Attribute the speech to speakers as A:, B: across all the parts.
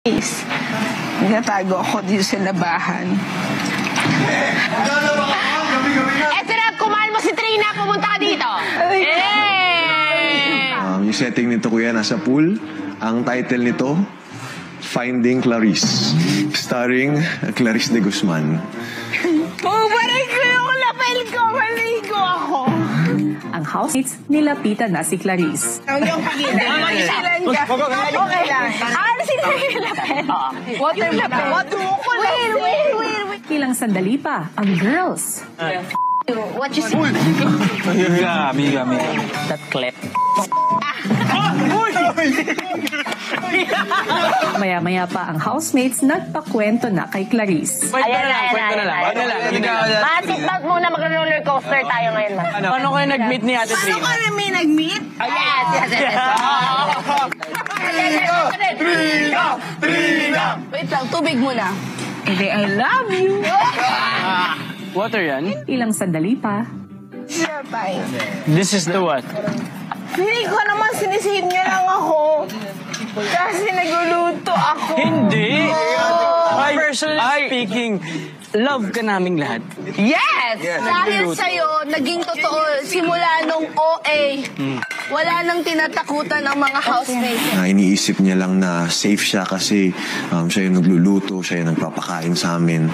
A: Is, nagtatago ako dito sa labahan.
B: Eto na, kumain mo si Trina, pumunta ka dito.
C: Yung setting nito, kuya, nasa pool. Ang title nito, Finding Clarice. Starring Clarice de Guzman.
A: Parang ko yung lapel ko, maligo ako.
D: Ang housemates nilapitan na si Clarice.
A: Ang yung pag-ilan. Okay lang. Sino yung lapel? Water lapel. Wait.
D: Ilang sandali pa, ang girls.
B: What you see?
E: Amiga. That clip.
D: Maya-maya pa ang housemates nagpakwento na kay Clarice.
B: Ayan na. Ma-seatbelt muna, mag-roller coaster tayo ngayon, ma.
E: Paano kayo nag-meet ni Ate Trina?
A: Paano kami nag-meet?
B: Yes.
E: Trina!
A: Wait lang, tubig muna. Hindi, I love you.
E: Water yan?
D: Ilang sandali pa,
A: Sure, bye.
E: This is the what?
A: Hindi ko naman sinisave niya lang ako. Kasi nagluluto ako.
E: Hindi! Personally speaking, love ka naming lahat.
B: Yes!
F: Dahil sa'yo, naging totoo simula nung OA. Wala nang tinatakutan ang mga housemates.
C: Iniisip niya lang na safe siya kasi siya yung nagluluto, siya yung nagpapakain sa amin.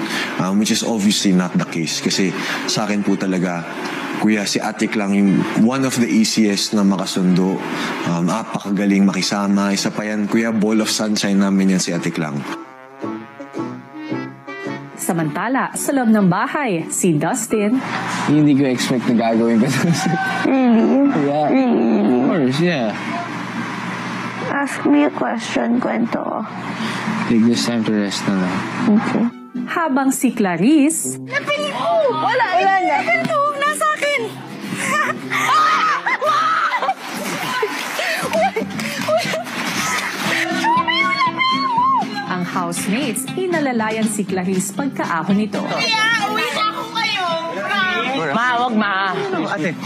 C: Which is obviously not the case. Kasi sa akin po talaga, kuya, si Atik lang yung one of the easiest na makasundo. Apakagaling makisama. Isa pa yan, kuya, ball of sunshine namin yan si Atik lang.
D: samantala sa loob ng bahay, si Dustin,
E: Hindi ko expect na gagawin ko to. Yeah. Of course, yeah.
F: Ask me a question, kwento.
E: Take this time to rest na lang.
F: Okay.
D: habang si Clarice,
F: Wala na. Ito, nasa akin.
D: ang housemates inalalayan si Clarice pagkaahon nito.
B: Ma, wag ma.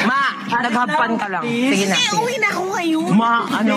B: Ma, naghapan ka lang. Sige na.
A: Uwi na ako ngayon.
B: Ma, ano?